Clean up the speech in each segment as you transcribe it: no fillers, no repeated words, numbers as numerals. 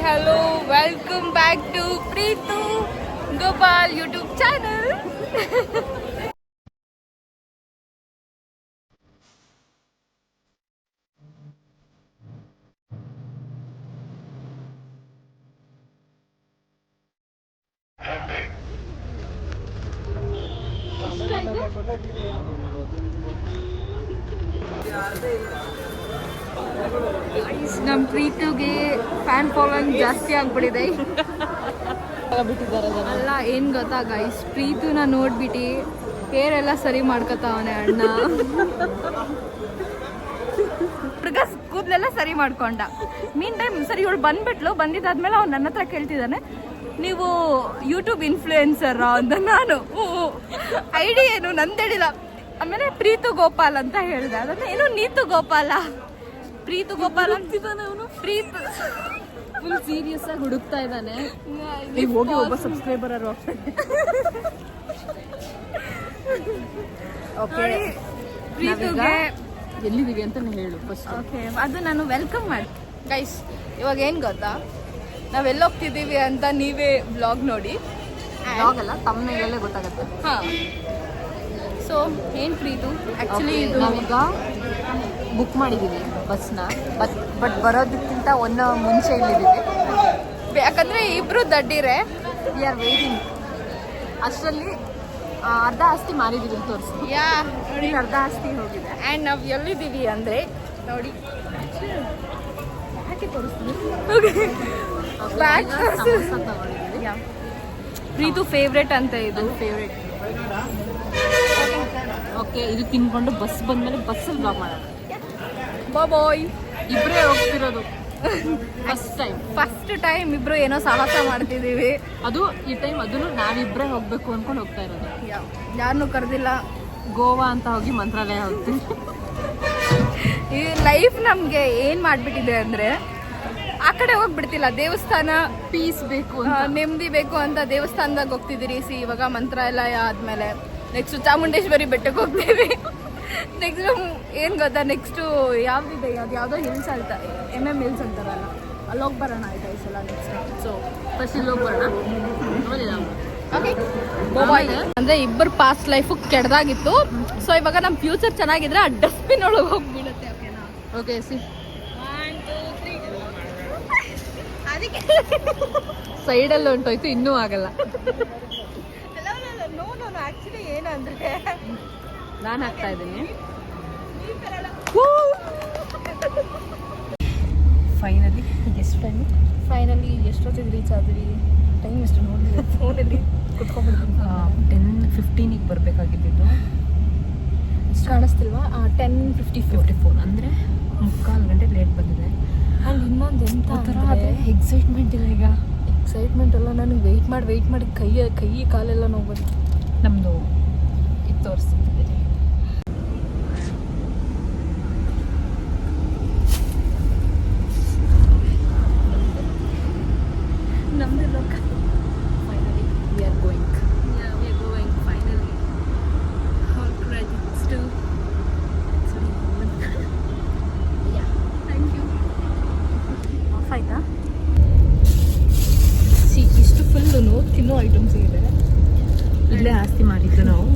hello, welcome back to Preetu Gopal YouTube channel. ನಮ್ಮ ಪ್ರೀತಿಗೆ fan following ಜಾಸ್ತಿ ಆಗ್ಬಿಟ್ಟಿದೆ. ಅಲ್ಲ ಏನು ಗೊತ್ತಾ ಗೈಸ್, ಪ್ರೀತಿನ ನೋಡ್ಬಿಟ್ಟು ಹೇರ್ ಎಲ್ಲ ಸರಿ ಮಾಡ್ಕೊತಾವನೆ ಅಣ್ಣ. ಕೂದಲೆಲ್ಲ ಸರಿ ಮಾಡ್ಕೊಂಡ. ಮೀನ್ ಟೈಮ್ ಸರಿ ಇವಳು ಬಂದಿದ್ದಾದ್ಮೇಲೆ ಅವ್ನು ನನ್ನ ಹತ್ರ ಕೇಳ್ತಿದ್ದಾನೆ, ನೀವು ಯೂಟ್ಯೂಬ್ ಇನ್ಫ್ಲೂಯೆನ್ಸರ್ ಅಂತ. ನಾನು ಐಡಿ ಏನು ನಂದೇಳಿಲ್ಲ. ಆಮೇಲೆ ಪ್ರೀತು ಗೋಪಾಲ್ ಅಂತ ಹೇಳಿದೆ. ಅದನ್ನ ಏನು ನೀತು ಗೋಪಾಲ, ಪ್ರೀತು ಗೋಪಾಲ್ ಅಂತಿದ್ದಾನೆ ಅವನು. ಪ್ರೀತು ಫುಲ್ ಸೀರಿಯಸ್ ಆಗಿ ಹುಡುಕ್ತಾ ಇದ್ದಾನೆ. ನೀವು ಹೋಗಿ ಒಬ್ಬ ಸಬ್ಸ್ಕ್ರೈಬರ್ ಓಕೆ. ಪ್ರೀತುಗೆ ಎಲ್ಲಿದ್ದೀವಿ ಅಂತ ಹೇಳು ಫಸ್ಟ್. ಓಕೆ, ಅದು ನಾನು ವೆಲ್ಕಮ್ ಮಾಡಿ ಗೈಸ್. ಇವಾಗ ಏನು ಗೊತ್ತಾ, ನಾವೆಲ್ಲ ಹೋಗ್ತಿದ್ದೀವಿ ಅಂತ ನೀವೇ ಬ್ಲಾಗ್ ನೋಡಿ. ಬ್ಲಾಗ್ ಅಲ್ಲ, ತಮ್ಮನೇಲೇ ಗೊತ್ತಾಗುತ್ತೆ. ಹಾಂ, ಸೊ ಏನು ಪ್ರೀತು, ಆ್ಯಕ್ಚುಲಿ ಇದು ನಾವೀಗ ಬುಕ್ ಮಾಡಿದ್ದೀವಿ ಬಸ್ನ. ಬಟ್ ಬರೋದಕ್ಕಿಂತ ಒಂದು ಮುಂಚೆ ಇಲ್ಲಿದ್ದೀವಿ, ಯಾಕಂದರೆ ಇಬ್ಬರು ದಡ್ಡಿರೆ. We are waiting. ಅಷ್ಟರಲ್ಲಿ ಅರ್ಧ ಆಸ್ತಿ ಮಾರಿದ್ದೀವಿ ತೋರಿಸಿ. ಯಾ ನೋಡಿ, ಅರ್ಧ ಆಸ್ತಿ ಹೋಗಿದೆ. ಆ್ಯಂಡ್ ನಾವು ಎಲ್ಲಿದ್ದೀವಿ ಅಂದರೆ ನೋಡಿ, ಯಾಕೆ ತೋರಿಸ್ತೀವಿ, ಪ್ರೀತು ಫೇವ್ರೇಟ್ ಅಂತ. ಇದು ಫೇವ್ರೇಟ್. ಓಕೆ, ಇದು ತಿನ್ಕೊಂಡು ಬಸ್ ಬಂದಮೇಲೆ ಬಸ್ಸಲ್ಲಿ ಬ್ಲಾಗ್ ಮಾಡೋಣ. ಬಾಯ್. ಇಬ್ಬರೇ ಹೋಗ್ತಿರೋದು ಫಸ್ಟ್ ಟೈಮ್ ಇಬ್ರು ಏನೋ ಸಾಹಸ ಮಾಡ್ತಿದ್ದೀವಿ. ಅದು ಈ ಟೈಮ್ ಅದನ್ನು ನಾವಿಬ್ಬರೇ ಹೋಗ್ಬೇಕು ಅನ್ಕೊಂಡು ಹೋಗ್ತಾ ಇರೋದು. ಯಾರನ್ನೂ ಕರೆದಿಲ್ಲ. ಗೋವಾ ಅಂತ ಹೋಗಿ ಮಂತ್ರಾಲಯ ಹೋಗ್ತೀವಿ. ಈ ಲೈಫ್ ನಮಗೆ ಏನು ಮಾಡಿಬಿಟ್ಟಿದೆ ಅಂದರೆ, ಆ ಕಡೆ ಹೋಗ್ಬಿಡ್ತಿಲ್ಲ. ದೇವಸ್ಥಾನ ಪೀಸ್ ಬೇಕು, ನೆಮ್ಮದಿ ಬೇಕು ಅಂತ ದೇವಸ್ಥಾನದಾಗ ಹೋಗ್ತಿದ್ದೀರಿ. ಇವಾಗ ಮಂತ್ರಾಲಯ ಆದಮೇಲೆ ನೆಕ್ಸ್ಟ್ ಚಾಮುಂಡೇಶ್ವರಿ ಬೆಟ್ಟಕ್ಕೆ ಹೋಗ್ತೀವಿ. ನೆಕ್ಸ್ಟ್ ಏನು ಗೊತ್ತಾ, ನೆಕ್ಸ್ಟು ಯಾವುದಿದೆ, ಅದು ಯಾವುದೋ ಹಿಲ್ಸ್ ಅಂತ, MM ಹಿಲ್ಸ್ ಅಂತಾರಲ್ಲ, ಅಲ್ಲಿ ಹೋಗಿ ಬರೋಣ ಆಯ್ತಾ ಈ ಸಲ ನೆಕ್ಸ್ಟ್. ಸೊ ಫಸ್ಟ್ ಇಲ್ಲಿ ಹೋಗಿ ಬರೋಣ. Okay bye. ಅಂದರೆ ಇಬ್ಬರು ಪಾಸ್ಟ್ ಲೈಫು ಕೆಡ್ದಾಗಿತ್ತು. ಸೊ ಇವಾಗ ನಮ್ಮ ಫ್ಯೂಚರ್ ಚೆನ್ನಾಗಿದ್ರೆ ಆ ಡಸ್ಟ್ಬಿನ್ ಒಳಗೆ ಹೋಗಿ ಬೀಳುತ್ತೆ. ಓಕೆನಾ? Okay, C 1 2 3. ಅದಕ್ಕೆ ಸೈಡಲ್ಲಿ ಹೊಂಟೋಯ್ತು, ಇನ್ನೂ ಆಗಲ್ಲ. ನೋ ಆ್ಯಕ್ಚುಲಿ ಏನಂದರೆ ನಾನು ಹಾಕ್ತಾ ಇದ್ದೀನಿ. ಫೈನಲಿ ಎಷ್ಟೊತ್ತಿಗೆ ರೀಚ್ ಆದ್ವಿ? ಟೈಮ್ ಎಷ್ಟು ನೋಡಿದ್ವಿ ಫೋನಲ್ಲಿ ಕುತ್ಕೊಂಡ್ಬಿಡ್ತೀನಿ. 10:15 ಬರಬೇಕಾಗಿದ್ದು. ಇಷ್ಟು ಕಾಣಿಸ್ತಿಲ್ವಾ? 10:54 ಅಂದರೆ 3/4 ಗಂಟೆ ಲೇಟ್ ಬಂದಿದೆ. ಆ್ಯಂಡ್ ಇನ್ನೊಂದು ಎಂತ ಅಂದರೆ ಎಕ್ಸೈಟ್ಮೆಂಟ್ ಇದೆ. ಈಗ ಎಕ್ಸೈಟ್ಮೆಂಟ್ ಅಲ್ಲ, ನನಗೆ ವೆಯ್ಟ್ ಮಾಡಿ ಕೈ ಕಾಲೆಲ್ಲ ನೋವು ಬಂತು. ನಮ್ಮದು ಇದು ತೋರಿಸ್ತಿದ್ದೆ. ನಮ್ಮದು ಲೋಕ. Finally we are going. Finally all credits to thank you. Off ಆಯ್ತಾ? ಇಷ್ಟು ಫುಲ್ಲು ತಿನ್ನೋ ಐಟಮ್ಸ್ ಇದೆ. ಇಲ್ಲೇ ಆಸ್ತಿ ಮಾಡಿದ್ದು ನಾವು.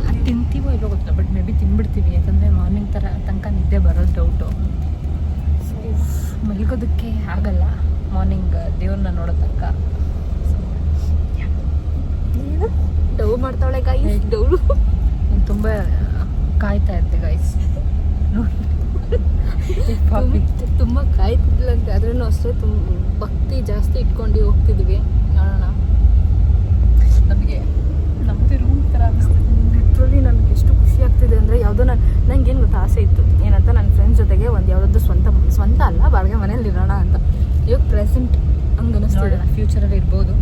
ಅದು ತಿಂತೀವೋ ಇಲ್ಲೋ ಗೊತ್ತಿಲ್ಲ, ಬಟ್ ಮೇ ಬಿ ತಿನ್ಬಿಡ್ತೀವಿ. ಯಾಕಂದರೆ ಮಾರ್ನಿಂಗ್ ತನಕ ನಿದ್ದೆ ಬರೋದು ಡೌಟು. ಸೊ ಮಲ್ಗೋದಕ್ಕೆ ಆಗಲ್ಲ ಮಾರ್ನಿಂಗ್ ದೇವ್ರನ್ನ ನೋಡೋ ತನಕ. ಡವ್ ಮಾಡ್ತಾವಳೆ ಗೈಸ್. ಡೌಳು ತುಂಬ ಕಾಯ್ತಾ ಇರ್ತೆ ಗೈಸ್. ತುಂಬ ಕಾಯ್ತಿದ್ಲಂತೆ. ಆದ್ರೂ ಅಷ್ಟೇ ಭಕ್ತಿ ಜಾಸ್ತಿ ಇಟ್ಕೊಂಡು ಹೋಗ್ತಿದ್ವಿ. ನೋಡೋಣ. ನಮಗೆ ನಮ್ಮದೇ ರೂಮ್ ಥರ ಅನಿಸ್ತದೆ. ಲಿಟ್ರಲಿ ನನಗೆ ಎಷ್ಟು ಖುಷಿ ಆಗ್ತಿದೆ ಅಂದರೆ, ಯಾವುದೋ ನಂಗೆ ಏನು ಗೊತ್ತಾ ಆಸೆ ಇತ್ತು ಏನಂತ, ನನ್ನ ಫ್ರೆಂಡ್ಸ್ ಜೊತೆಗೆ ಒಂದು ಯಾವುದಾದ್ರು ಸ್ವಂತ ಅಲ್ಲ ಬಾಡಿಗೆ ಮನೇಲಿ ಇರೋಣ ಅಂತ. ಇವಾಗ ಪ್ರೆಸೆಂಟ್ ಹಂಗೆ ಅನಿಸ್ತದೆ. ಫ್ಯೂಚರಲ್ಲಿ ಇರ್ಬೋದು,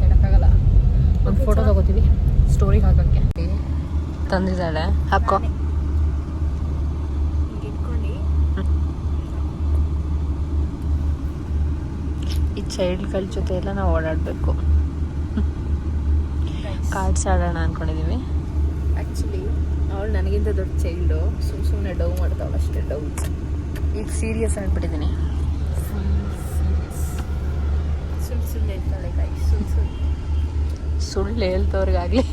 ಹೇಳೋಕ್ಕಾಗಲ್ಲ. ಒಂದು ಫೋಟೋ ತಗೋತೀವಿ ಸ್ಟೋರಿಗೆ ಹಾಕೋಕ್ಕೆ. ತಂದಿದ್ದಾಳೆ, ಹಾಕೋ. ಈ ಚೈಲ್ಡ್ಗಳ ಜೊತೆ ಎಲ್ಲ ನಾವು ಓಡಾಡಬೇಕು. ಕಾರ್ಡ್ಸ್ ಆಡೋಣ ಅಂದ್ಕೊಂಡಿದ್ದೀವಿ. ಆ್ಯಕ್ಚುಲಿ ಅವಳು ನನಗಿಂತ ದೊಡ್ಡ ಚೈಲ್ಡು. ಸುಮ್ಮನೆ ಡವ್ ಮಾಡ್ತಾವಳು ಅಷ್ಟೇ. ಡವ್ ಈಗ ಸೀರಿಯಸ್ ಆಗಿಬಿಟ್ಟಿದ್ದೀನಿ. ಸುಳ್ಳು ಹೇಳ್ತವ್ರಿಗಾಗ್ಲಿ.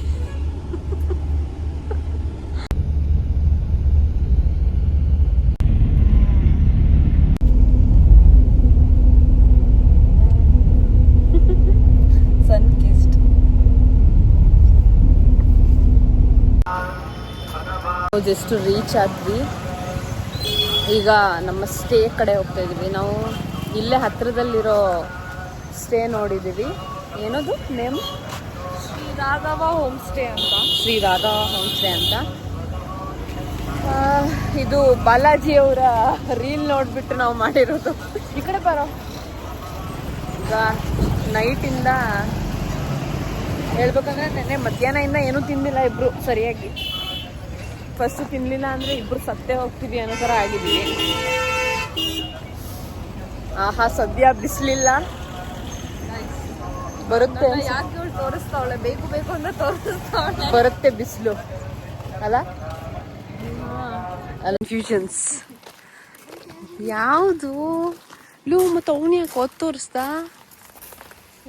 ಜಸ್ಟ್ ರೀಚ್ ಆದ್ವಿ. ಈಗ ನಮ್ಮ ಸ್ಟೇ ಕಡೆ ಹೋಗ್ತಾ ಇದೀವಿ. ನಾವು ಇಲ್ಲೇ ಹತ್ರದಲ್ಲಿರೋ ಸ್ಟೇ ನೋಡಿದ್ದೀವಿ. ಏನದು name? Shri Raghava home stay ಅಂತ. ಶ್ರೀ ರಾಘವ ಹೋಮ್ ಸ್ಟೇ ಅಂತ. ಇದು ಬಾಲಾಜಿ ಅವರ ರೀಲ್ ನೋಡ್ಬಿಟ್ಟು ನಾವು ಮಾಡಿರೋದು. ಈ ಕಡೆ ಬರೋ. ಈಗ ನೈಟಿಂದ ಹೇಳ್ಬೇಕಂದ್ರೆ ನೆನ್ನೆ ಮಧ್ಯಾಹ್ನದಿಂದ ಏನೂ ತಿಂದಿಲ್ಲ ಇಬ್ರು ಸರಿಯಾಗಿ. ಫಸ್ಟ್ ತಿನ್ಲಿಲ್ಲ ಅಂದ್ರೆ ಇಬ್ರು ಸತ್ತೇ ಹೋಗ್ತೀವಿ ಅನ್ನೋ ಥರ ಆಗಿದ್ವಿ. ಆಹಾ, ಸದ್ಯ ಬಿಸಿಲಿಲ್ಲ. ಬರುತ್ತೆ ಯಾಕೆ ತೋರಿಸ್ತಾವಳೆ, ಬೇಕು ಬೇಕು ಅಂತ ತೋರಿಸ್ತಾವಳೆ. ಬರುತ್ತೆ ಬಿಸಿಲು ಅಲ್ಲ. ಕನ್ಫ್ಯೂಷನ್ಸ್ ಯಾವುದು ಲೂ ಮತ್ತೆ ಅವನು ಯಾಕೆ ಹೊತ್ತು ತೋರಿಸ್ತಾ?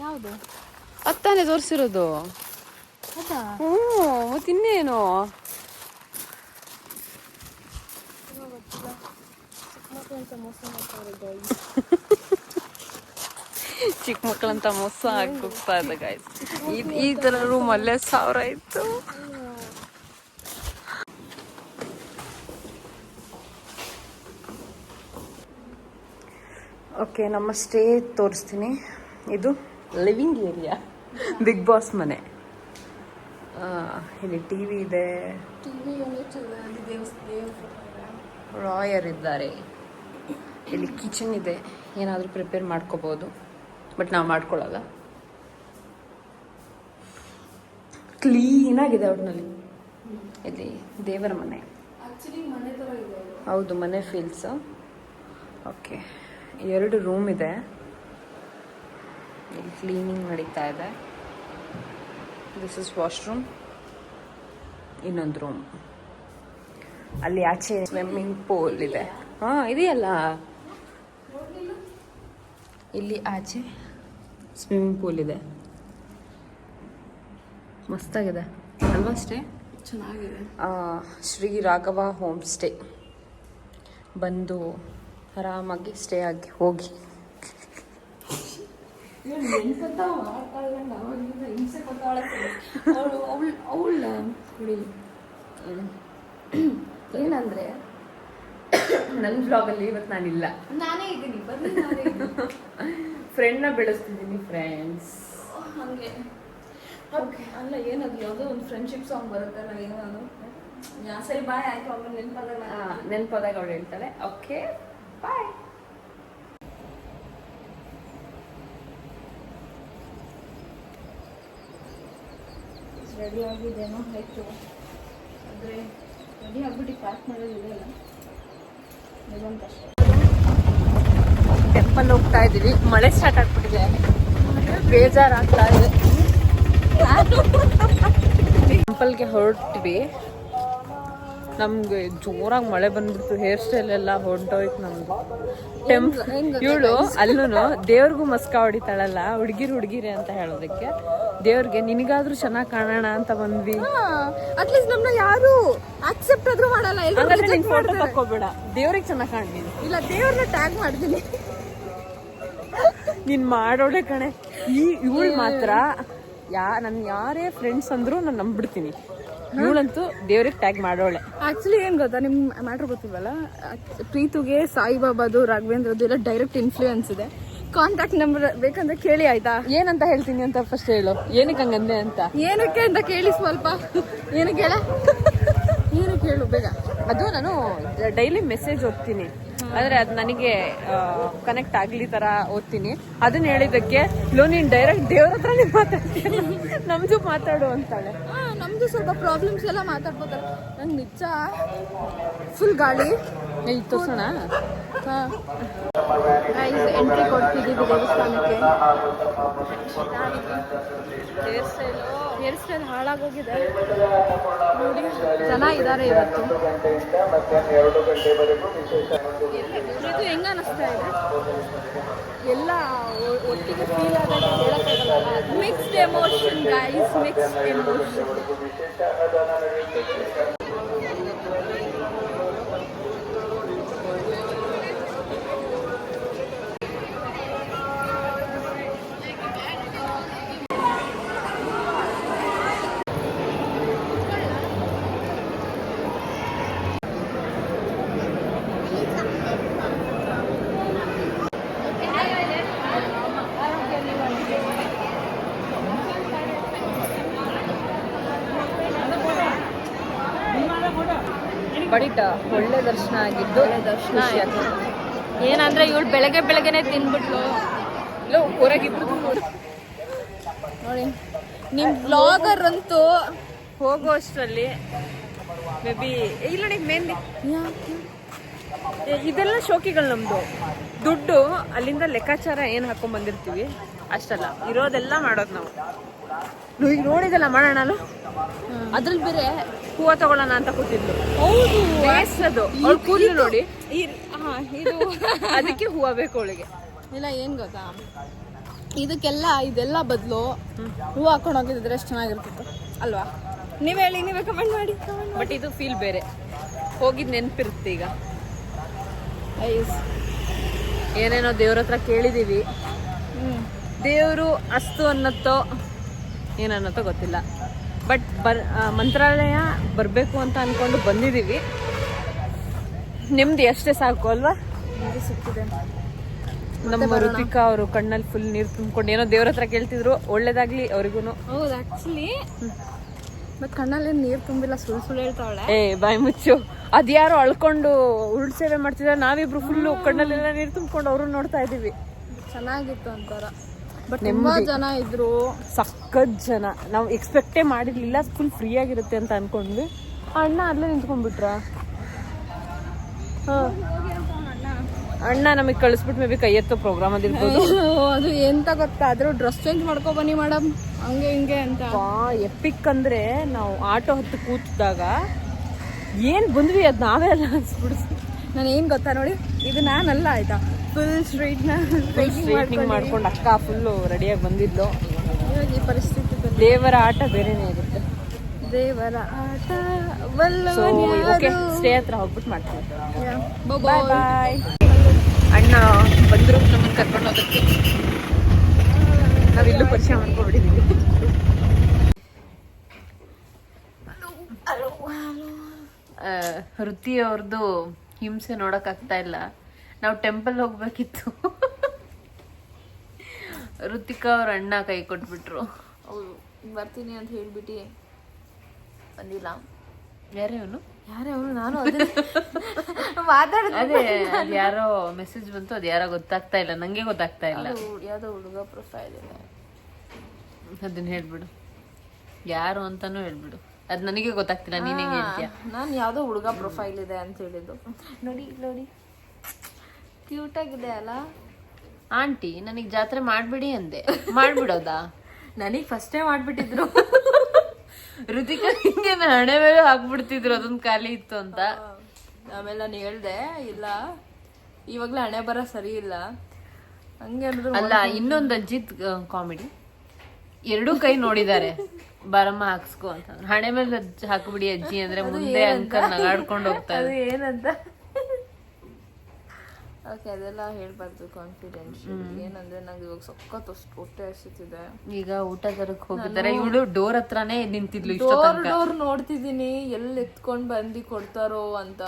ಯಾವುದು ಅತ್ತಾನೆ ತೋರಿಸಿರೋದು? ಹ್ಞೂ ಮತ್ತಿನ್ನೇನು ಚಿಕ್ಕ ಮಕ್ಕಳಂತ ಮೋಸ ಆಗೋಗ್ತಾ ಇದೆ ಗಾಯ್ಸ್. ಈ ತರ ರೂಮಲ್ಲೇ 1000 ಇತ್ತು. ಓಕೆ, ನಮ್ಮ ಸ್ಟೇ ತೋರಿಸ್ತೀನಿ. ಇದು ಲಿವಿಂಗ್ ಏರಿಯಾ, ಬಿಗ್ ಬಾಸ್ ಮನೆ. ಇಲ್ಲಿ ಟಿವಿ ಇದೆ, ರಾಯರ್ ಇದ್ದಾರೆ. ಇಲ್ಲಿ ಕಿಚನ್ ಇದೆ, ಏನಾದರೂ ಪ್ರಿಪೇರ್ ಮಾಡ್ಕೋಬೋದು. ಬಟ್ ನಾವು ಮಾಡ್ಕೊಳ್ಳಲ್ಲ. ಕ್ಲೀನಾಗಿದೆ ಒಟ್ಟಿನಲ್ಲಿ. ಇಲ್ಲಿ ದೇವರ ಮನೆ. ಹೌದು, ಮನೆ ಫೀಲ್ಸ್. ಓಕೆ, 2 ರೂಮ್ ಇದೆ. ಇಲ್ಲಿ ಕ್ಲೀನಿಂಗ್ ನಡೀತಾ ಇದೆ. This is washroom. ಇನ್ನೊಂದು ರೂಮ್. ಅಲ್ಲಿ ಆಚೆ ಸ್ವಿಮ್ಮಿಂಗ್ ಪೂಲ್ ಇದೆ. ಇದೆಯಲ್ಲ, ಇಲ್ಲಿ ಆಚೆ ಸ್ವಿಮ್ಮಿಂಗ್ ಪೂಲ್ ಇದೆ. ಮಸ್ತಾಗಿದೆ ಅಲ್ವಾ? ಸ್ಟೇ ಚೆನ್ನಾಗಿದೆ. Shri Raghava home stay. ಬಂದು ಆರಾಮಾಗಿ ಸ್ಟೇ ಆಗಿ ಹೋಗಿ. ಏನಂದ್ರೆ ನನ್ನ ಬ್ಲಾಗಲ್ಲಿ ಇವತ್ತು ನಾನಿಲ್ಲ, ನಾನೇ ಇದ್ದೀನಿ. ಫ್ರೆಂಡ್ನ ಬೆಳೆಸ್ತಿದ್ದೀನಿ. ಫ್ರೆಂಡ್ಸ್ ಹಂಗೆ. ಓಕೆ, ಅಲ್ಲ ಏನದು ಯಾವುದೋ ಒಂದು ಫ್ರೆಂಡ್ಶಿಪ್ ಸಾಂಗ್ ಬರುತ್ತಲ್ಲ, ಏನದು? ಸರಿ ಬಾಯ್, ಆಯ್ತು. ಆಮೇಲೆ ನೆನಪಾದಾಗ ಅವಳು ಹೇಳ್ತಾಳೆ. Okay bye. ರೆಡಿ ಆಗಿದ್ದೇನೋ ಆಯಿತು. ಆದರೆ ರೆಡಿ ಆಗ್ಬಿಟ್ಟು ಪ್ಯಾಕ್ ಮಾಡೋದಿದೆಯಲ್ಲ, ಟೆಂಪಲ್ ಹೋಗ್ತಾ ಇದ್ದೀವಿ. ಮಳೆ ಸ್ಟಾರ್ಟ್ ಆಗ್ಬಿಟ್ಟಿದೆ, ಬೇಜಾರಾಗ್ತಾ ಇದೆ. ಟೆಂಪಲ್ಗೆ ಹೊರಟ್ವಿ. ನಮ್ಗೆ ಜೋರಾಗಿ ಮಳೆ ಬಂದ್ಬಿಡ್ತು. ಹೇರ್ ಸ್ಟೈಲ್ ಎಲ್ಲ ಹೊಂಟೋಯ್ತು ನಮ್ದು. ಇವಳು ಅಲ್ಲೂ ದೇವ್ರಿಗೂ ಮಸ್ಕ ಹೊಡಿತಾಳಲ್ಲ, ಹುಡುಗಿರಿ ಅಂತ ಹೇಳೋದಕ್ಕೆ. ದೇವ್ರಿಗೆ ನಿನಗಾದ್ರೂ ಚೆನ್ನಾಗಿ ಕಾಣೋಣ ಅಂತ ಬಂದ್ವಿ. ಅಟ್ಲೀಸ್ಟ್ ನಮ್ಮನ್ನ ಯಾರು ಆಕ್ಸೆಪ್ಟ್ ಆದ್ರೂ ಮಾಡಲ್ಲ. ನಿನ್ ಫೋಟೋ ತಕ್ಕೋಬೇಡ, ದೇವ್ರಿಗೆ ಚೆನ್ನಾಗಿ ಕಾಣ್ತೀನಿ. ಇಲ್ಲ, ದೇವ್ರನ್ನ ಟ್ಯಾಗ್ ಮಾಡ್ತೀನಿ. ನೀನ್ ಮಾಡೋಳೆ ಕಣೆ. ಇವಳು ಮಾತ್ರ ನನ್ ಯಾರೇ ಫ್ರೆಂಡ್ಸ್ ಅಂದ್ರು ನಾನು ನಂಬಿಡ್ತೀನಿ. ಇವಳಂತೂ ದೇವ್ರಿಗೆ ಟ್ಯಾಗ್ ಮಾಡೋಳೆ. ಆಕ್ಚುಲಿ ಏನ್ ಗೊತ್ತಾ, ನಿಮ್ ಮ್ಯಾಟ್ರ್ ಗೊತ್ತಿಲ್ವಲ್ಲ, ಪ್ರೀತುಗೆ ಸಾಯಿಬಾಬಾದು ರಾಘವೇಂದ್ರದ್ದು ಎಲ್ಲ ಡೈರೆಕ್ಟ್ ಇನ್ಫ್ಲೂಯೆನ್ಸ್ ಇದೆ. ಕಾಂಟ್ಯಾಕ್ಟ್ ನಂಬರ್ ಬೇಕಂದ್ರೆ ಕೇಳಿ ಆಯ್ತಾ? ಏನಂತ ಹೇಳ್ತೀನಿ ಅಂತ ಫಸ್ಟ್ ಹೇಳು. ಏನಕ್ಕೆ ಹಂಗಂದೆ ಅಂತ? ಏನಕ್ಕೆ ಅಂತ ಕೇಳಿ ಸ್ವಲ್ಪ. ಏನಕ್ಕೆ ಹೇಳ? ಏನಕ್ಕೆ ಹೇಳು ಬೇಗ. ಅದು ನಾನು ಡೈಲಿ ಮೆಸೇಜ್ ಓದ್ತೀನಿ, ಆದ್ರೆ ಅದು ನನಗೆ ಕನೆಕ್ಟ್ ಆಗ್ಲಿ ತರ ಓದ್ತೀನಿ. ಅದನ್ನ ಹೇಳಿದಕ್ಕೆ ನೀನ್ ಡೈರೆಕ್ಟ್ ದೇವ್ರ ಹತ್ರನೇ ಮಾತಾಡ್ತೀನಿ, ನಮ್ದು ಮಾತಾಡು ಅಂತಾಳೆ. ನಮ್ದು ಸ್ವಲ್ಪ ಪ್ರಾಬ್ಲಮ್ಸ್ ಎಲ್ಲ ಮಾತಾಡ್ಬೋದಲ್ಲ. ನಂಗೆ ನಿಜ ಫುಲ್ ಗಾಳಿ ತೋರ್ಸೋಣ. ಎಂಟ್ರಿ ಕೊಡ್ತಿದ್ದೀವಿ ದೇವಸ್ಥಾನಕ್ಕೆ. ಹೇರ್ ಸ್ಟೈಲ್ ಹಾಳಾಗೋಗಿದೆ ನೋಡಿ. ಚೆನ್ನಾಗಿದ್ದಾರೆ ಇವತ್ತು. ಇದು ಹೆಂಗ ಅನಿಸ್ತಾ ಇದೆ? ಎಲ್ಲ ಒಟ್ಟಿಗೆ ಫೀಲ್ ಆದಾಗ ಹೇಳಕ್ಕಾಗಲ್ಲ. Mixed emotion guys, mixed emotion. But ಒಳ್ಳೆ ದರ್ಶನ ಆಗಿದ್ದು. ಒಳ್ಳೆ ದರ್ಶನ ಏನಂದ್ರೆ ಇವಳು ಬೆಳಗ್ಗೆನೆ ತಿನ್ಬಿಟ್ಲು. ಹೊರಗಿಬ್ರು ನೋಡಿ. ನಿಮ್ಮ ಬ್ಲಾಗರ್ ಅಂತೂ ಹೋಗೋ ಅಷ್ಟರಲ್ಲಿ ಮೇ ಬಿ ಇಲ್ಲ ನೋಡಿ ಮೆಹಂದಿ ಇದೆಲ್ಲ ಶೋಕಿಗಳು. ನಮ್ದು ದುಡ್ಡು ಅಲ್ಲಿಂದ ಲೆಕ್ಕಾಚಾರ ಏನು ಹಾಕೊಂಡ್ ಬಂದಿರ್ತೀವಿ ಅಷ್ಟಲ್ಲ, ಇರೋದೆಲ್ಲ ಮಾಡೋದು ನಾವು. ಈಗ ನೋಡಿದೆಲ್ಲ ಮಾಡೋಣ ನಾನು ಅದ್ರಲ್ಲಿ ಬೇರೆ ಹೂವು ತಗೊಳ್ಳೋಣ ಅಂತ ಕೂತಿದ್ಲು. ಹೌದು, ಅದು ಅವ್ಳ ಕೂದಲು ನೋಡಿ. ಇದು ಅದಕ್ಕೆ ಹೂವು ಬೇಕು ಅವಳಿಗೆ. ಇಲ್ಲ ಏನ್ ಗೊತ್ತಾ, ಇದೆಲ್ಲ ಬದಲು ಹೂವು ಹಾಕೊಂಡು ಹೋಗಿದ್ರೆ ಎಷ್ಟು ಚೆನ್ನಾಗಿರ್ತಿತ್ತು ಅಲ್ವಾ? ನೀವ್ ಹೇಳಿ, ನೀವೇ ಕಮೆಂಟ್ ಮಾಡಿ. ಬಟ್ ಇದು ಫೀಲ್ ಬೇರೆ, ಹೋಗಿದ್ ನೆನಪಿರುತ್ತೆ. ಈಗ ಏನೇನೋ ದೇವ್ರ ಹತ್ರ ಕೇಳಿದೀವಿ. ದೇವರು ಅಸ್ತು ಅನ್ನತ್ತೋ ಏನನ್ನತ್ತೋ ಗೊತ್ತಿಲ್ಲ. ಬಟ್ ಮಂತ್ರಾಲಯ ಬರಬೇಕು ಅಂತ ಅನ್ಕೊಂಡು ಬಂದಿದ್ದೀವಿ. ನೆಮ್ಮದಿ ಅಷ್ಟೇ ಸಾಕು ಅಲ್ವಾ? ಸಿಕ್ತಿದೆ. ನಮ್ಮ ಋತಿಕಾ ಅವರು ಕಣ್ಣಲ್ಲಿ ಫುಲ್ ನೀರು ತುಂಬಿಕೊಂಡು ಏನೋ ದೇವ್ರ ಹತ್ರ ಕೇಳ್ತಿದ್ರು, ಒಳ್ಳೇದಾಗ್ಲಿ ಅವ್ರಿಗೂ. ಹೌದು, ಆಕ್ಚುಲಿ ಬಟ್ ಕಣ್ಣಲ್ಲಿ ನೀರು ತುಂಬಿಲ್ಲ, ಸುಳ್ಳು ಹೇಳ್ತಾವಳೆ. ಬಾಯಿ ಮುಚ್ಚು. ಅದ್ಯಾರೋ ಅಳ್ಕೊಂಡು ಉರುಳು ಸೇವೆ ಮಾಡ್ತಿದ್ರೆ, ನಾವಿಬ್ರು ಫುಲ್ಲು ಕಣ್ಣಲ್ಲೆಲ್ಲ ನೀರು ತುಂಬಿಕೊಂಡು ಅವ್ರು ನೋಡ್ತಾ ಇದೀವಿ. ಚೆನ್ನಾಗಿತ್ತು ಒಂಥರ. ಬಟ್ ತುಂಬಾ ಜನ ಇದ್ರು, ಸಖತ್ ಜನ. ನಾವು ಎಕ್ಸ್ಪೆಕ್ಟೇ ಮಾಡಿರ್ಲಿಲ್ಲ ಫುಲ್ ಫ್ರೀ ಆಗಿರುತ್ತೆ ಅಂತ ಅನ್ಕೊಂಡ್ವಿ. ಅಣ್ಣ ಅಲ್ಲೇ ನಿಂತ್ಕೊಂಡ್ಬಿಟ್ರ. ಅಣ್ಣ ನಮಗೆ ಕಳಿಸ್ಬಿಟ್ಟು ಮೇ ಬಿ ಕೈ ಎತ್ತೋ ಪ್ರೋಗ್ರಾಮ್ ಅದಿರ್ಬೋದು. ಅದು ಎಂತ ಗೊತ್ತಾ, ಅದ್ರ ಡ್ರೆಸ್ ಚೇಂಜ್ ಮಾಡ್ಕೊ ಬನ್ನಿ ಮೇಡಮ್ ಹಂಗೆ ಹಿಂಗೆ ಅಂತ. ಎಪಿಕ್ ಅಂದ್ರೆ ನಾವು ಆಟೋ ಹತ್ತು ಕೂತಿದಾಗ ಏನ್ ಬಂದ್ವಿ ಅದ್ ನಾವೇ ಅಲ್ಲ ಅನ್ಸ್ಬಿಡ್ಸಿ. ನಾನು ಏನ್ ಗೊತ್ತಾ ನೋಡಿ, ಇದು ನಾನಲ್ಲ ಆಯ್ತಾ, ಫುಲ್ ಸ್ಟ್ರೈಟ್ನಿಂಗ್ ಮಾಡ್ಕೊಂಡು ಅಕ್ಕ ಫುಲ್ಲು ರೆಡಿಯಾಗಿ ಬಂದಿದ್ಲು. ಇವಾಗ ಈ ಪರಿಸ್ಥಿತಿ, ದೇವರ ಆಟ ಬೇರೆನೇ ಇರುತ್ತೆ. ದೇವರ ಆಟ ಸ್ಟೇ ಹತ್ರ ಹೋಗ್ಬಿಟ್ಟು ಮಾಡ್ತೀವಿ. ಬಾಯ್ ಬಾಯ್. ಅಣ್ಣ ಬಂದ್ರು ನಮ್ಮನ್ನು ಕರ್ಕೊಂಡು ಹೋಗೋದಕ್ಕೆ. ನಾವಿಲ್ಲೂ ಪರಿಚಯ ಮಾಡ್ಕೊಬಿಟ್ಟಿದ್ದೀವಿ. ವೃತ್ತಿ ಅವ್ರದ್ದು ಹಿಂಸೆ ನೋಡಕ್ ಆಗ್ತಾ ಇಲ್ಲ. ನಾವು ಟೆಂಪಲ್ ಹೋಗ್ಬೇಕಿತ್ತು. ಋತಿಕಾ ಅವ್ರ ಅಣ್ಣ ಕೈ ಕೊಟ್ಬಿಟ್ರು. ಹೌದು, ಬರ್ತೀನಿ ಅಂತ ಹೇಳ್ಬಿಟ್ಟು ಬಂದಿಲ್ಲ. ಯಾರೇ ಅವನು ನಾನು ಅದೇ ಯಾರೋ ಮೆಸೇಜ್ ಬಂತು, ಅದು ಯಾರೋ ಗೊತ್ತಾಗ್ತಾ ಇಲ್ಲ, ನಂಗೆ ಗೊತ್ತಾಗ್ತಾ ಇಲ್ಲ. ಯಾವ್ದೋ ಹುಡುಗ ಪ್ರೊಫೈಲ್ ಇದೆ, ಅದನ್ನ ಹೇಳ್ಬಿಡು. ಯಾರು ಅಂತಾನು ಹೇಳ್ಬಿಡು. ಅದ್ ನನಗೆ ಗೊತ್ತಾಗ್ತಿಲ್ಲ, ನೀನೇ ಹೇಳ್ತೀಯ. ನಾನು ಯಾವ್ದೋ ಹುಡುಗ ಪ್ರೊಫೈಲ್ ಇದೆ ಅಂತ ಹೇಳಿದ್ದು. ನೋಡಿ ಕ್ಯೂಟ್ ಆಗಿದೆ ಅಲ್ಲ ಆಂಟಿ. ನನಗ್ ಜಾತ್ರೆ ಮಾಡ್ಬಿಡಿ ಅಂದೆ, ಮಾಡ್ಬಿಡೋದಾ? ನನಗ್ ಫಸ್ಟೇ ಮಾಡ್ಬಿಟ್ಟಿದ್ರು. ಋತಿಕಾ ಹಿಂಗೆ ಹಣೆ ಮೇಲೆ ಹಾಕ್ಬಿಡ್ತಿದ್ರು, ಅದೊಂದು ಖಾಲಿ ಇತ್ತು ಅಂತ. ಆಮೇಲೆ ನಾನು ಹೇಳ್ದೆ, ಇಲ್ಲ ಇವಾಗ್ಲೇ ಹಣೆ ಬರ ಸರಿ ಇಲ್ಲ ಹಂಗೆ ಅಲ್ಲ. ಇನ್ನೊಂದು ಅಜ್ಜಿತ್ ಕಾಮಿಡಿ, ಎರಡೂ ಕೈ ನೋಡಿದ್ದಾರೆ, ಬರಮ್ಮ ಹಾಕ್ಸ್ಕೊ ಅಂತ. ಹಣೆ ಮೇಲೆ ಹಾಕ್ಬಿಡಿ ಅಜ್ಜಿ ಅಂದ್ರೆ ಮುಂದೆ ಅಂಕಲ್ ನಗಾಡ್ಕೊಂಡು ಹೋಗ್ತಾರೆ. ಏನಂತ ಓಕೆ, ಅದೆಲ್ಲ ಹೇಳ್ಬಾರ್ದು ಕಾನ್ಫಿಡೆನ್ಶಿಯಲ್. ಏನಂದ್ರೆ ನಂಗೆ ಇವಾಗ ಸಖತ್ ಹೊಟ್ಟೆ ಹಸಿತಿದೆ. ಈಗ ಊಟ ತರಕ್ ಹೋಗಿದ್ದಾರೆ. ಇವಳು ಡೋರ್ ಹತ್ರನೇ ನಿಂತಿದ್ಲು. ಡೋರ್ ನೋಡ್ತಿದೀನಿ, ಎಲ್ಲಿ ಎತ್ಕೊಂಡ್ ಬಂದಿ ಕೊಡ್ತಾರೋ ಅಂತ.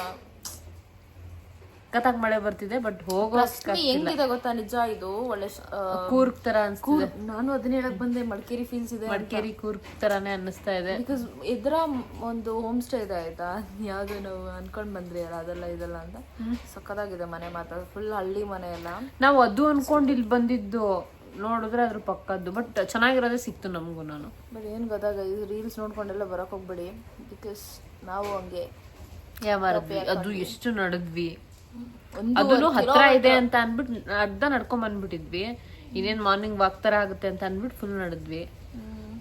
ಸಖತ್ತಾಗಿ ಮಳೆ ಬರ್ತಿದೆ, ಬಟ್ ಹೋಗೋ ಹೆಂಗಿದೆ ಗೊತ್ತಾ? ನಿಜ ಇದು ಒಳ್ಳೆ ಕೂರ್ಗ್ ತರ ಅನ್ಸ್ತಿದೆ. ನಾನು ಅದನ್ನ ಹೇಳಕ್ ಬಂದೆ, ಮಡಿಕೇರಿ ಫೀಲ್ಸ್ ಇದೆ. ಮಡಿಕೇರಿ ಕೂರ್ಗ್ ತರಾನೇ ಅನ್ನಿಸ್ತಾ ಇದೆ. ಬಿಕಾಸ್ ಇದ್ರ ಒಂದು ಹೋಮ್ ಸ್ಟೇ ಇದೆ ಆಯ್ತಾ, ಯಾವ್ದು ನಾವು ಅನ್ಕೊಂಡ್ ಬಂದ್ರಿ ಅಲ್ಲ, ಅದೆಲ್ಲ ಇದೆಲ್ಲ ಅಂತ. ಸಖತ್ತಾಗಿದೆ ಮನೆ ಮಾತ್ರ, ಫುಲ್ ಹಳ್ಳಿ ಮನೆ ಎಲ್ಲ. ನಾವು ಅದು ಅನ್ಕೊಂಡ್ ಇಲ್ಲಿ ಬಂದಿದ್ದು, ನೋಡಿದ್ರೆ ಅದ್ರ ಪಕ್ಕದ್ದು. ಬಟ್ ಚೆನ್ನಾಗಿರೋದೇ ಸಿಕ್ತು ನಮಗೂ. ನಾನು ಬಟ್ ಏನ್ ಗೊತ್ತಾಗ, ಇದು ರೀಲ್ಸ್ ನೋಡ್ಕೊಂಡೆಲ್ಲ ಬರಕ್ ಹೋಗ್ಬೇಡಿ, ಬಿಕಾಸ್ ನಾವು ಹಂಗೆ ಅದು ಎಷ್ಟು ನಡೆದ್ವಿ. ಅದನ್ನು ಹತ್ರ ಇದೆ ಅಂತ ಅನ್ಬಿಟ್ಟು ಅರ್ಧ ನಡ್ಕೊಂಡ್ ಬಂದ್ಬಿಟ್ಟಿದ್ವಿ. ಇನ್ನೇನ್ ಮಾರ್ನಿಂಗ್ ವಾಕ್ ತರ ಆಗುತ್ತೆ ಅಂತ ಅನ್ಬಿಟ್ಟು ಫುಲ್ ನಡೆದ್ವಿ.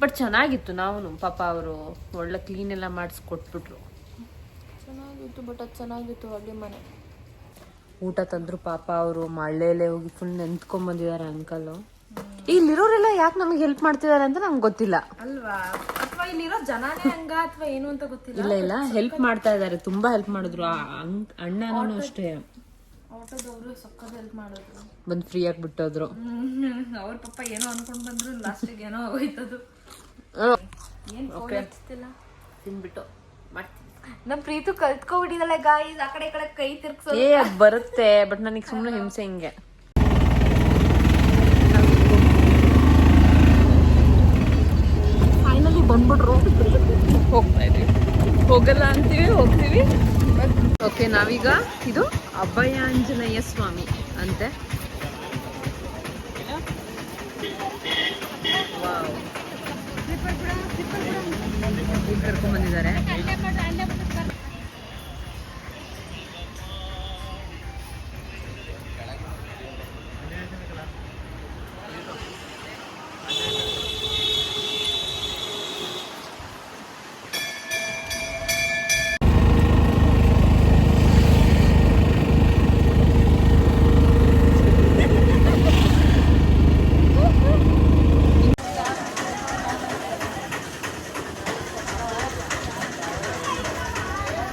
ಬಟ್ ಚೆನ್ನಾಗಿತ್ತು. ನಾವು ಪಾಪ ಅವರು ಒಳ್ಳೆ ಕ್ಲೀನ್ ಎಲ್ಲ ಮಾಡಿಸ್ಕೊಟ್ಬಿಟ್ರು. ಚೆನ್ನಾಗಿತ್ತು. ಬಟ್ ಅದು ಚೆನ್ನಾಗಿತ್ತು ಹಳ್ಳಿ ಮನೆ. ಊಟ ತಂದ್ರು ಪಾಪ ಅವರು ಮಳೆಯಲ್ಲೇ ಹೋಗಿ ಫುಲ್ ನೆಂತ್ಕೊಂಡ್ ಬಂದಿದ್ದಾರೆ ಅಂಕಲ್. ಇಲ್ಲಿರೋರೆಲ್ಲ ಯಾಕೆ ನಮಗೆ ಹೆಲ್ಪ್ ಮಾಡ್ತಿದ್ದಾರೆ ಅಂತ ನಂಗೆ ಗೊತ್ತಿಲ್ಲ ಅಲ್ವಾ, ಅಥವಾ ಇಲ್ಲಿರೋ ಜನಾನೇ ಹಂಗ ಅಥವಾ ಏನು ಅಂತ ಗೊತ್ತಿಲ್ಲ. ಇಲ್ಲ ಹೆಲ್ಪ್ ಮಾಡ್ತಾ ಇದಾರೆ, ತುಂಬಾ ಹೆಲ್ಪ್ ಮಾಡಿದ್ರು. ಅಣ್ಣನೂ ಅಷ್ಟೇ ಆಟೋದವರು ಸಕ್ಕತ್ ಹೆಲ್ಪ್ ಮಾಡಿದ್ರು. ಬಂದು ಫ್ರೀ ಆಗಿ ಬಿಟ್ಟೋದ್ರು. ಅವ್ರ ಪಾಪ ಏನೋ ಅನ್ಕೊಂಡ್ ಬಂದ್ರು, ಲಾಸ್ಟಿಗೆ ಏನೋ ಆಗೋಯ್ತದು. ಏನ್ ತಿನ್ಬಿಟ್ಟು ಮಾಡ್ತೀನಿ. ನಮ್ ಪ್ರೀತು ಕಲ್ತ್ಕೊಬಿಟ್ಟಿದಲ್ಲ ಗಾಯ್ಸ್, ಆ ಕಡೆ ಈ ಕಡೆ ಕೈ ತಿರ್ಗ್ಸೋ. ಬರುತ್ತೆ, ಬಟ್ ನನಗೆ ಸುಮ್ಮನೆ ಹಿಂಸೆ ಹಿಂಗೆ. ಫೈನಲಿ ಬಂದ್ಬಿಟ್ರು. ಹೋಗ್ತಾ ಇದೀವಿ. ಹೋಗಲ್ಲ ಅಂತೀವಿ, ಹೋಗ್ತೀವಿ. ಓಕೆ, ನಾವೀಗ ಇದು ಅಭಯಾಂಜನೇಯ ಸ್ವಾಮಿ ಅಂತೆ. ಕರ್ಕೊಂಡ್ ಬಂದಿದ್ದಾರೆ.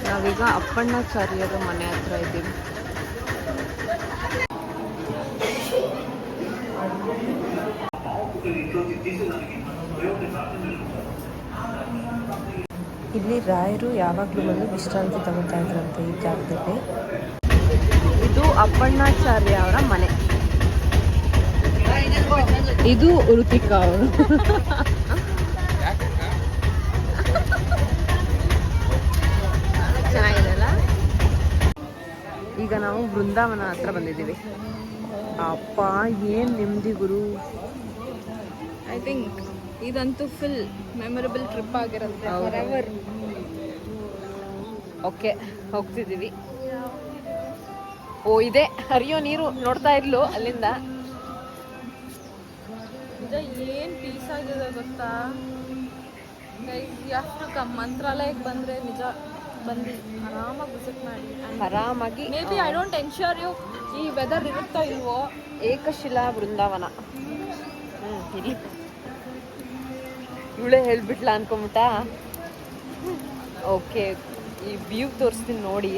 ನಾವೀಗ ಅಪ್ಪಣ್ಣಾಚಾರ್ಯರ ಮನೆ ಹತ್ರ ಇದ್ದೀವಿ. ಇಲ್ಲಿ ರಾಯರು ಯಾವಾಗಲೂ ಬಂದು ವಿಶ್ರಾಂತಿ ತಗೋತಾ ಇದ್ರಂತೆ ಈ ಜಾಗದಲ್ಲಿ. ಇದು ಅಪ್ಪಣ್ಣಾಚಾರ್ಯ ಅವರ ಮನೆ. ಇದು ಋತಿಕಾ ಅವರು. ಚೆನ್ನಾಗಿದೆಲ್ಲ. ಈಗ ನಾವು ಬೃಂದಾವನ ಹತ್ರ ಬಂದಿದ್ದೀವಿ. ಅಪ್ಪ ಏನ್ ನೆಮ್ಮದಿ ಗುರು. ಐ ಥಿಂಕ್ ಇದಂತೂ ಫುಲ್ ಮೆಮೊರಬಲ್ ಟ್ರಿಪ್ ಆಗಿರುತ್ತೆ. ಫಾರೆವರ್. ಓಕೆ, ಹೋಗ್ತಿದ್ದೀವಿ. ಓ, ಇದೆ ಹರಿಯೋ ನೀರು ನೋಡ್ತಾ ಇರ್ಲು ಅಲ್ಲಿಂದ. ನಿಜ ಏನ್ ಪೀಸ್ ಆಗಿದೆ ಗೊತ್ತಾ ಎಷ್ಟು ಮಂತ್ರಾಲಯಕ್ಕೆ ಬಂದ್ರೆ ನಿಜ ಬಂದು ಆರಾಮಾಗಿ ವಿಸಿಟ್ ಮಾಡಿ. ಆರಾಮಾಗಿ may be I don't ensure you ಈ ವೆದರ್ ಇರುತ್ತೋ ಇಲ್ವೋ. ಏಕಶಿಲಾ ಬೃಂದಾವನ. ಇಲ್ಲಿ ಇವಳೇ ಹೇಳ್ಬಿಟ್ಲಾ ಅನ್ಕೊಂಬಿಟ್ಟ. ಓಕೆ, ಈ ವ್ಯೂ ತೋರಿಸ್ತೀನಿ ನೋಡಿ.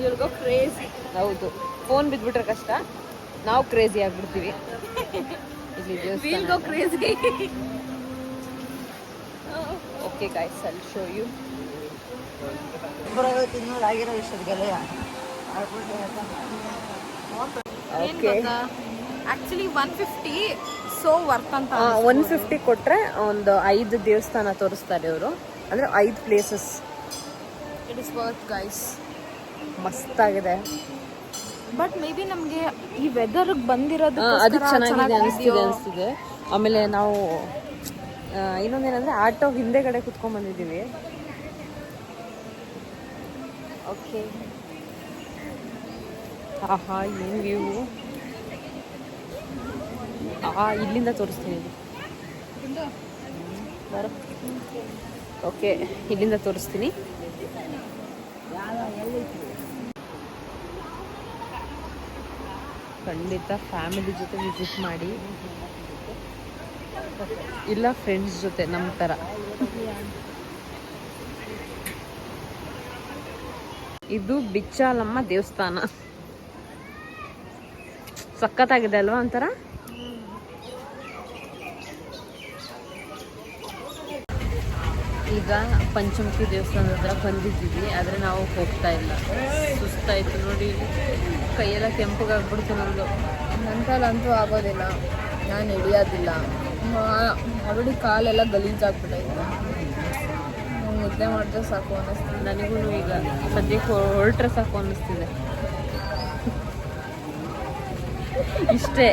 ಇವ್ರಿಗೋ ಕ್ರೇಜಿ. ಹೌದು, ಫೋನ್ ಬಿದ್ಬಿಟ್ರೆ ಕಷ್ಟ, ನಾವು ಕ್ರೇಜಿ ಆಗ್ಬಿಡ್ತೀವಿ. ಇಲ್ಲಿ ದೇವಸ್ಥಾನ. Crazy. Okay guys, I will show you. Actually 150 so worth ಅಂತ. 150 ಕೊಟ್ರೆ ಒಂದು 5 ದೇವಸ್ಥಾನ ತೋರಿಸ್ತಾರೆ ಇವರು, ಅಂದ್ರೆ 5 places. It is worth guys. ಮಸ್ತಾಗಿದೆ. ಬಟ್ ಮೇ ಬಿ ನಮಗೆ ಈ ವೆದರ್ ಬಂದಿರೋದು ಅದಕ್ಕೆ ಚೆನ್ನಾಗಿದೆ ಅನಿಸ್ತಿದೆ. ಆಮೇಲೆ ನಾವು ಇನ್ನೊಂದೇನಂದ್ರೆ ಆಟೋ ಹಿಂದೆಗಡೆ ಕುತ್ಕೊಂಡ್ ಬಂದಿದ್ದೀವಿ. ಓಕೆ, ಆಹಾ ಏನು ವ್ಯೂ. ಇಲ್ಲಿಂದ ತೋರಿಸ್ತೀನಿ. ಓಕೆ, ಇಲ್ಲಿಂದ ತೋರಿಸ್ತೀನಿ. ಖಂಡಿತ ಫ್ಯಾಮಿಲಿ ಜೊತೆ ವಿಸಿಟ್ ಮಾಡಿ, ಇಲ್ಲ ಫ್ರೆಂಡ್ಸ್ ಜೊತೆ ನಮ್ಮ ಥರ. ಇದು ಬಿಚ್ಚಾಲಮ್ಮ ದೇವಸ್ಥಾನ. ಸಖತ್ತಾಗಿದೆ ಅಲ್ವಾ ಒಂಥರ. ಈಗ ಪಂಚಮುಖಿ ದೇವಸ್ಥಾನದ ಹತ್ರ ಬಂದಿದ್ದೀವಿ, ಆದರೆ ನಾವು ಹೋಗ್ತಾ ಇಲ್ಲ. ಸುಸ್ತಾಯ್ತು ನೋಡಿ, ಕೈಯೆಲ್ಲ ಕೆಂಪಗಾಗ್ಬಿಡ್ತು ನಮ್ಮದು. ನಂತಲ್ಲಂತೂ ಆಗೋದಿಲ್ಲ, ನಾನು ಹಿಡಿಯೋದಿಲ್ಲ. ಆಲ್ರೆಡಿ ಕಾಲೆಲ್ಲ ಗಲೀಜಾಗ್ಬಿಟ್ಟೈತೆ. ನಿದ್ದೆ ಮಾಡಿದ್ರೆ ಸಾಕು ಅನ್ನಿಸ್ತಿದೆ ನನಗೂ. ಈಗ ಸದ್ಯಕ್ಕೆ ಹೊರಟ್ರೆ ಸಾಕು ಅನ್ನಿಸ್ತಿದೆ. ಇಷ್ಟೇ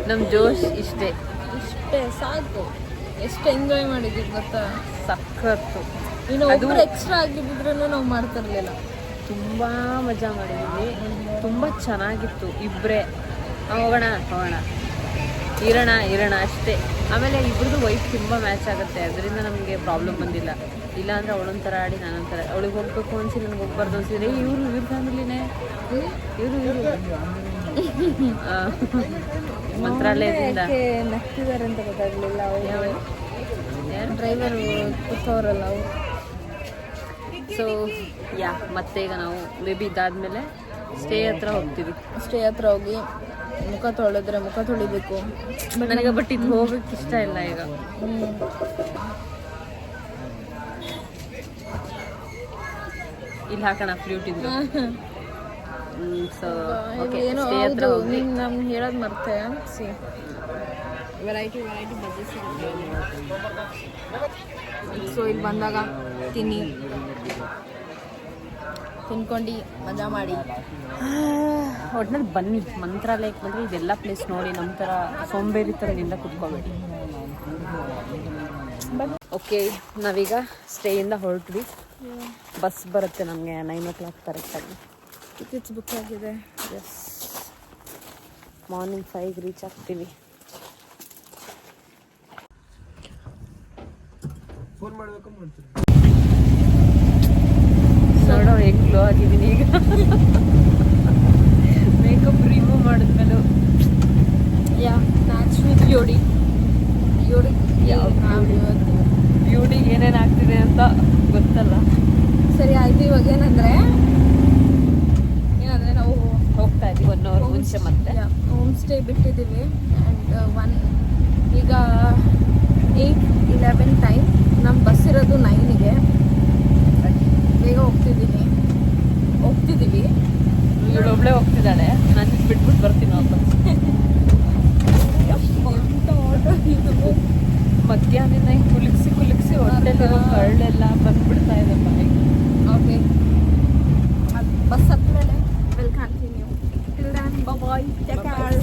ನಮ್ಮ ಜೋಶ್, ಇಷ್ಟೇ ಸಾಕು. ಎಷ್ಟು ಎಂಜಾಯ್ ಮಾಡಿದ್ದೀವಿ ಗೊತ್ತಾ, ಸಖತ್ತು. ಇನ್ನು ಒಬ್ಬರು ಎಕ್ಸ್ಟ್ರಾ ಆಗಿದ್ರೂ ನಾವು ಮಾಡ್ತಿರ್ಲಿಲ್ಲ. ತುಂಬ ಮಜಾ ಮಾಡಿದ್ವಿ, ತುಂಬ ಚೆನ್ನಾಗಿತ್ತು. ಇಬ್ಬರೇ ಹೋಗೋಣ ಇರೋಣ ಅಷ್ಟೇ. ಆಮೇಲೆ ಇಬ್ಬರದು ವೈಫ್ ತುಂಬ ಮ್ಯಾಚ್ ಆಗುತ್ತೆ, ಅದರಿಂದ ನಮಗೆ ಪ್ರಾಬ್ಲಮ್ ಬಂದಿಲ್ಲ. ಇಲ್ಲಾಂದರೆ ಅವಳೊಂಥರ ಆಡಿ ನಾನೊಂಥರ, ಅವಳಿಗೆ ಹೋಗ್ಬೇಕು ಅನ್ಸಿ ನನಗೆ ಹೋಗ್ಬಾರ್ದು ಅನ್ಸಿದ್ರೆ ಇವ್ರ ಫ್ಯಾಮಿಲಿನೇ ಇವರು ಮಂತ್ರಾಲಯದಿಂದ ನಗ್ತಿದ್ದಾರೆ ಅಂತ ಗೊತ್ತಾಗಲಿಲ್ಲ. ಯಾರು ಡ್ರೈವರ್ ಕೂತವ್ರಲ್ಲ ಅವರು. ಸೊ ಮತ್ತೆ ಈಗ ನಾವು ಮೇ ಬಿ ಇದಾದ್ಮೇಲೆ ಸ್ಟೇ ಹತ್ರ ಹೋಗ್ತೀವಿ. ಸ್ಟೇ ಹತ್ರ ಹೋಗಿ ಮುಖ ತೊಳಿಬೇಕು. ನನಗೆ ಬಟ್ ಇದು ಹೋಗಕ್ಕೆ ಇಷ್ಟ ಇಲ್ಲ ಈಗ. ಇಲ್ಲಿ ಹಾಕೋಣ ಫ್ಲೂಟ್ ಇದು. ಸೊ ಏನೋ ನಮ್ಗೆ ಹೇಳೋದು ಮರ್ತೆ. ವೆರೈಟಿ ಬಜ್ಜಿ ಸಿಗುತ್ತೆ. ಸೊ ಇಲ್ಲಿ ಬಂದಾಗ ತಿನ್ಕೊಂಡು ಮಜಾ ಮಾಡಿ ಒಟ್ನಲ್ಲಿ ಬನ್ನಿ. ಮಂತ್ರಾಲಯಕ್ಕೆ ಬಂದರೆ ಇದೆಲ್ಲ ಪ್ಲೇಸ್ ನೋಡಿ ನಮ್ಮ ಥರ ಸೋಂಬೇರಿ ಥರದಿಂದ ಕುತ್ಕೋಬೇಡಿ. ಓಕೆ, ನಾವೀಗ ಸ್ಟೇಯಿಂದ ಹೊರಟ್ವಿ. ಬಸ್ ಬರುತ್ತೆ ನಮಗೆ 9 o'clock ಕರೆಕ್ಟಾಗಿ. ಟಿಕೆಟ್ಸ್ ಬುಕ್ ಆಗಿದೆ. ಎಸ್, ಮಾರ್ನಿಂಗ್ 5ಗೆ ರೀಚ್ ಆಗ್ತೀವಿ. ನೋಡೋ ಹೆಂಗ್ ಗ್ಲೋ ಆಗಿದ್ದೀನಿ ಈಗ. ಮೇಕಪ್ ರಿಮೂವ್ ಮಾಡಿದ್ಮೇಲೆ ನ್ಯಾಚುರಲ್ ಬ್ಯೂಟಿಗೆ ಏನೇನು ಆಗ್ತಿದೆ ಅಂತ ಗೊತ್ತಲ್ಲ. ಸರಿ ಆಯ್ತು. ಇವಾಗ ಏನಂದ್ರೆ ನಾವು ಹೋಗ್ತಾ ಇದ್ದೀವಿ 1 hour ಮುಂಚೆ. ಮತ್ತೆ ಹೋಮ್ ಸ್ಟೇ ಬಿಟ್ಟಿದ್ದೀವಿ. ಆ್ಯಂಡ್ ಈಗ 8:11 ಟೈಮ್. ನಮ್ಮ ಬಸ್ ಇರೋದು 9ಗೆ. ಬೇಗ ಹೋಗ್ತಿದ್ದೀವಿ. ಇವಳೊಬ್ಳೆ ಹೋಗ್ತಿದ್ದಾಳೆ, ನಾನು ಬಿಟ್ಬಿಟ್ಟು ಬರ್ತೀನಿ ವಾಪಸ್. ಆಟೋ ಮಧ್ಯಾಹ್ನ ಕುಲುಕ್ಸಿ ಹೊಟ್ಟೆಲಿರೋ ಕರಳೆಲ್ಲ ಬಂದ್ಬಿಡ್ತಾ ಇದೆ ಬಾಯಿಗೆ. ಓಕೆ, ಬಸ್ ಹತ್ತಿರಲ್ಲೇ will continue. Till then bye, take care.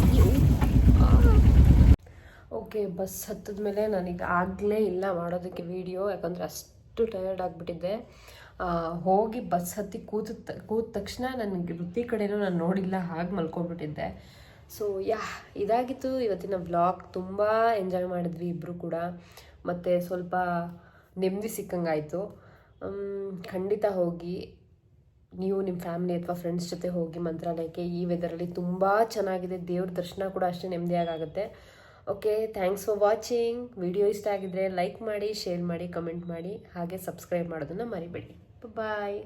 Okay, bus ಹತ್ತಿದ್ಮೇಲೆ ನನಗೆ ಆಗಲೇ ಇಲ್ಲ ಮಾಡೋದಕ್ಕೆ ವಿಡಿಯೋ, ಯಾಕಂದರೆ ಅಷ್ಟು ಟಯರ್ಡ್ ಆಗಿಬಿಟ್ಟಿದ್ದೆ. ಹೋಗಿ ಬಸ್ ಹತ್ತಿ ಕೂತ ತಕ್ಷಣ ನನಗೆ ವೃತ್ತಿ ಕಡೆನೂ ನಾನು ನೋಡಿಲ್ಲ, ಹಾಗೆ ಮಲ್ಕೊಂಡ್ಬಿಟ್ಟಿದ್ದೆ. ಸೊ ಇದಾಗಿತ್ತು ಇವತ್ತಿನ ವ್ಲಾಗ್. ತುಂಬ ಎಂಜಾಯ್ ಮಾಡಿದ್ವಿ ಇಬ್ಬರು ಕೂಡ, ಮತ್ತು ಸ್ವಲ್ಪ ನೆಮ್ಮದಿ ಸಿಕ್ಕಂಗಾಯಿತು. ಖಂಡಿತ ಹೋಗಿ ನೀವು ನಿಮ್ಮ ಫ್ಯಾಮಿಲಿ ಅಥವಾ ಫ್ರೆಂಡ್ಸ್ ಜೊತೆ ಹೋಗಿ ಮಂತ್ರಾಲಯಕ್ಕೆ. ಈ ವೆದರಲ್ಲಿ ತುಂಬ ಚೆನ್ನಾಗಿದೆ, ದೇವ್ರ ದರ್ಶನ ಕೂಡ ಅಷ್ಟೇ ನೆಮ್ಮದಿಯಾಗುತ್ತೆ. Okay, thanks for watching. Video ಇಷ್ಟ ಆಗಿದ್ರೆ ಲೈಕ್ ಮಾಡಿ, ಶೇರ್ ಮಾಡಿ, ಕಮೆಂಟ್ ಮಾಡಿ, ಹಾಗೆ ಸಬ್ಸ್ಕ್ರೈಬ್ ಮಾಡೋದನ್ನು ಮರಿಬೇಡಿ. ಬಾಯ್.